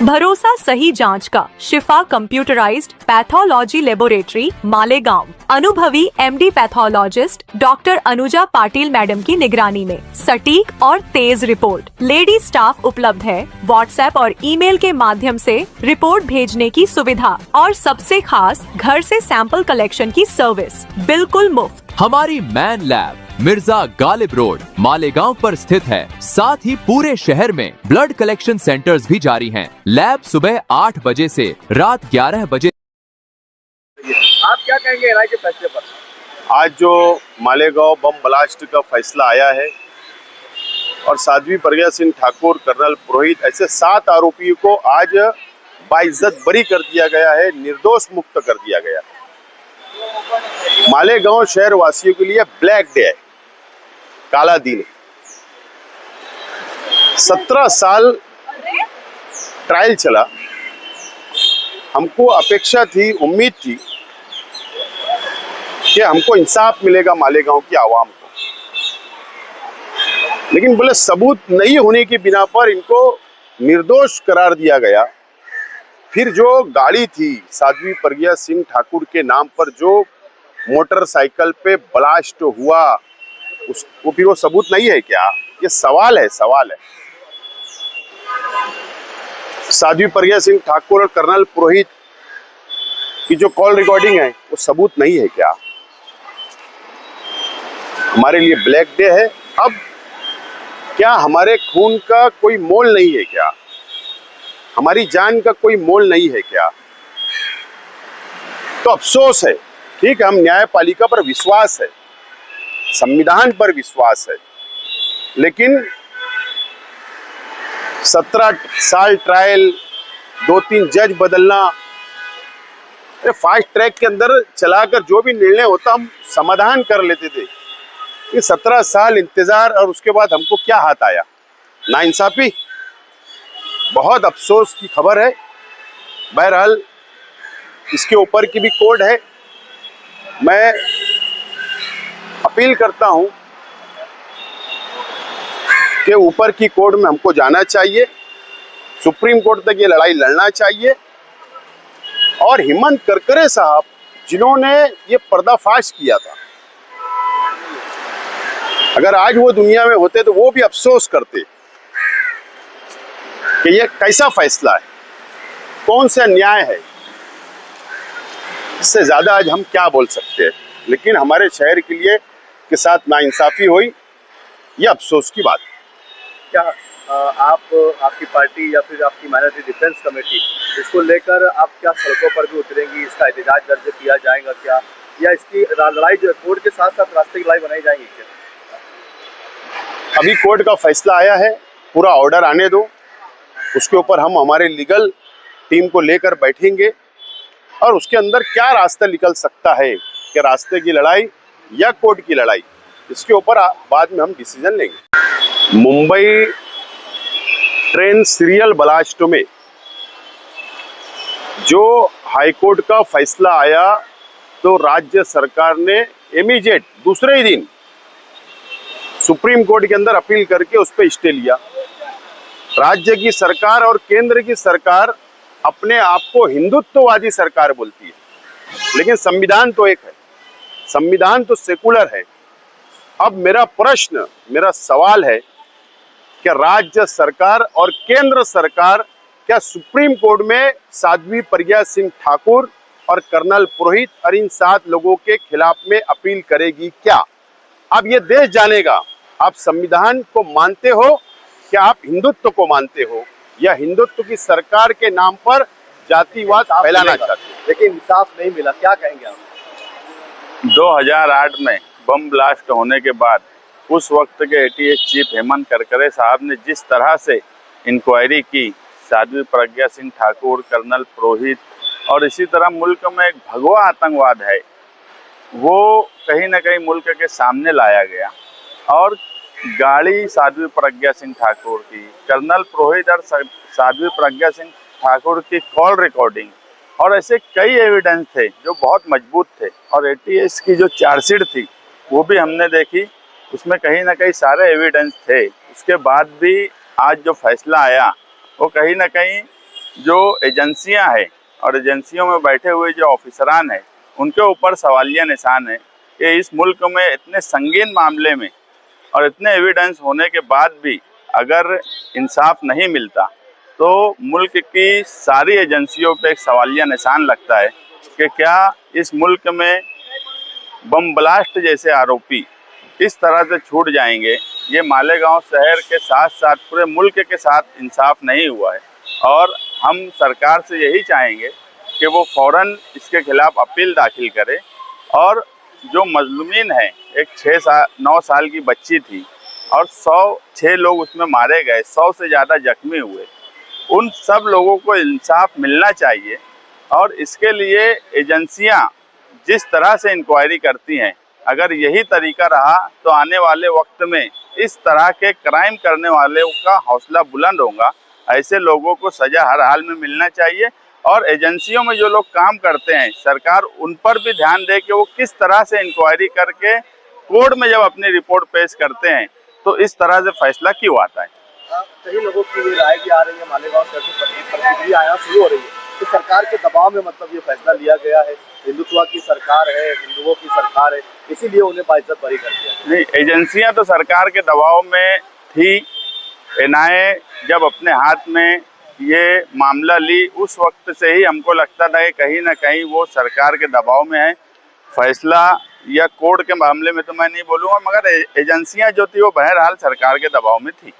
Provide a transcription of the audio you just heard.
भरोसा सही जांच का शिफा कंप्यूटराइज्ड पैथोलॉजी लेबोरेटरी मालेगांव अनुभवी MD pathologist doctor Anuja Patil madam की निगरानी में सटीक और तेज रिपोर्ट। लेडी स्टाफ उपलब्ध है। व्हाट्सएप और ईमेल के माध्यम से रिपोर्ट भेजने की सुविधा और सबसे खास घर से सैंपल कलेक्शन की सर्विस बिल्कुल मुफ्त। हमारी man lab Mirza Ghalib road Malegaon पर स्थित है। साथ ही पूरे शहर में ब्लड कलेक्शन सेंटर्स भी जारी हैं। लैब सुबह 8 बजे से रात 11 बजे। आप क्या कहेंगे एनआई के फैसले पर? आज जो मालेगांव बम ब्लास्ट का फैसला आया है और साध्वी प्रज्ञा सिंह ठाकुर, कर्नल पुरोहित, ऐसे 7 आरोपियों को आज बाइज्जत बरी कर दिया गया है, निर्दोष मुक्त कर दिया गया है। मालेगांव शहर वासियों के लिए ब्लैक डे है, काला दिन है। 17 साल ट्रायल चला। हमको अपेक्षा थी, उम्मीद थी कि हमको इंसाफ मिलेगा मालेगांव की आवाम को, लेकिन बोले सबूत नहीं होने की बिना पर इनको निर्दोष करार दिया गया। फिर जो गाड़ी थी साध्वी प्रज्ञा सिंह ठाकुर के नाम पर जो मोटरसाइकिल पे ब्लास्ट हुआ, उसको फिर वो सबूत नहीं है क्या? ये सवाल है। साध्वी प्रज्ञा सिंह ठाकुर और कर्नल पुरोहित की जो कॉल रिकॉर्डिंग है वो सबूत नहीं है क्या? हमारे लिए ब्लैक डे है। अब क्या हमारे खून का कोई मोल नहीं है क्या? हमारी जान का कोई मोल नहीं है क्या? तो अफसोस है। ठीक है, हम न्यायपालिका पर विश्वास है, संविधान पर विश्वास है, लेकिन 17 साल ट्रायल, 2-3 जज बदलना, फास्ट ट्रैक के अंदर चलाकर जो भी निर्णय होता हम समाधान कर लेते थे। ये 17 साल इंतजार और उसके बाद हमको क्या हाथ आया? नाइंसाफी। बहुत अफसोस की खबर है। बहरहाल इसके ऊपर की भी कोर्ट है। मैं अपील करता हूं कि ऊपर की कोर्ट में हमको जाना चाहिए, सुप्रीम कोर्ट तक ये लड़ाई लड़ना चाहिए। और हेमंत करकरे साहब जिन्होंने ये पर्दाफाश किया था, अगर आज वो दुनिया में होते तो वो भी अफसोस करते कि ये कैसा फैसला है, कौन सा न्याय है। इससे ज्यादा आज हम क्या बोल सकते हैं, लेकिन हमारे शहर के लिए के साथ नाइंसाफी हुई, ये अफसोस की बात है। क्या आपकी पार्टी या फिर आपकी माइनॉरिटी डिफेंस कमेटी इसको लेकर आप क्या सड़कों पर भी उतरेंगी? इसका एहतजाज दर्ज किया जाएगा क्या, या इसकी लड़ाई जो कोर्ट के साथ साथ रास्ते की लड़ाई बनाई जाएगी क्या? अभी कोर्ट का फैसला आया है, पूरा ऑर्डर आने दो, उसके ऊपर हम हमारे लीगल टीम को लेकर बैठेंगे और उसके अंदर क्या रास्ता निकल सकता है, कि रास्ते की लड़ाई या कोर्ट की लड़ाई, इसके ऊपर बाद में हम डिसीजन लेंगे। मुंबई ट्रेन सीरियल ब्लास्ट में जो हाईकोर्ट का फैसला आया तो राज्य सरकार ने इमीडिएट दूसरे ही दिन सुप्रीम कोर्ट के अंदर अपील करके उस पर स्टे लिया। राज्य की सरकार और केंद्र की सरकार अपने आप को हिंदुत्ववादी सरकार बोलती है, लेकिन संविधान तो एक है, संविधान तो सेकुलर है। अब मेरा सवाल है कि राज्य सरकार और केंद्र सरकार क्या सुप्रीम कोर्ट में साध्वी प्रज्ञा सिंह ठाकुर और कर्नल पुरोहित और इन 7 लोगों के खिलाफ में अपील करेगी क्या? अब ये देश जानेगा आप संविधान को मानते हो कि आप हिंदुत्व को मानते हो, या हिंदुत्व की सरकार के नाम पर जातिवाद फैलाना चाहते हो। लेकिन इंसाफ नहीं मिला, क्या कहेंगे आप? 2008 में बम ब्लास्ट होने के बाद उस वक्त के एटीएस चीफ हेमंत करकरे साहब ने जिस तरह से इंक्वायरी की, साध्वी प्रज्ञा सिंह ठाकुर, कर्नल पुरोहित और इसी तरह मुल्क में एक भगवा आतंकवाद है, वो कहीं ना कहीं मुल्क के सामने लाया गया। और गाड़ी साध्वी प्रज्ञा सिंह ठाकुर की, कर्नल पुरोहित और साध्वी प्रज्ञा सिंह ठाकुर की कॉल रिकॉर्डिंग और ऐसे कई एविडेंस थे जो बहुत मजबूत थे। और एटीएस की जो चार्जशीट थी वो भी हमने देखी, उसमें कहीं ना कहीं सारे एविडेंस थे। उसके बाद भी आज जो फैसला आया वो कहीं ना कहीं जो एजेंसियां हैं और एजेंसियों में बैठे हुए जो ऑफिसरान हैं उनके ऊपर सवालिया निशान है कि इस मुल्क में इतने संगीन मामले में और इतने एविडेंस होने के बाद भी अगर इंसाफ नहीं मिलता तो मुल्क की सारी एजेंसियों पे एक सवालिया निशान लगता है कि क्या इस मुल्क में बम ब्लास्ट जैसे आरोपी इस तरह से छूट जाएंगे। ये मालेगांव शहर के साथ साथ पूरे मुल्क के साथ इंसाफ नहीं हुआ है और हम सरकार से यही चाहेंगे कि वो फौरन इसके खिलाफ अपील दाखिल करे और जो मजलूमीन है, एक 9 साल की बच्ची थी और 6 लोग उसमें मारे गए, 100 से ज़्यादा जख्मी हुए, उन सब लोगों को इंसाफ मिलना चाहिए। और इसके लिए एजेंसियां जिस तरह से इंक्वायरी करती हैं, अगर यही तरीका रहा तो आने वाले वक्त में इस तरह के क्राइम करने वाले का हौसला बुलंद होगा। ऐसे लोगों को सजा हर हाल में मिलना चाहिए और एजेंसियों में जो लोग काम करते हैं सरकार उन पर भी ध्यान दे कि वो किस तरह से इंक्वायरी करके कोर्ट में जब अपनी रिपोर्ट पेश करते हैं तो इस तरह से फैसला क्यों आता है। कई लोगों की ये राय भी आ रही है, मालेगांव शहर की प्रतिक्रिया आना शुरू हो रही है कि सरकार के दबाव में मतलब ये फैसला लिया गया है, हिंदुत्व की सरकार है, हिंदुओं की सरकार है, इसीलिए उन्हें बाइज्जत बरी कर दिया। नहीं, एजेंसियां तो सरकार के दबाव में थी। एनआईए जब अपने हाथ में ये मामला ली उस वक्त से ही हमको लगता था कि कहीं ना कहीं वो सरकार के दबाव में है। फैसला या कोर्ट के मामले में तो मैं नहीं बोलूँगा, मगर एजेंसियां जो थी वो बहरहाल सरकार के दबाव में थी।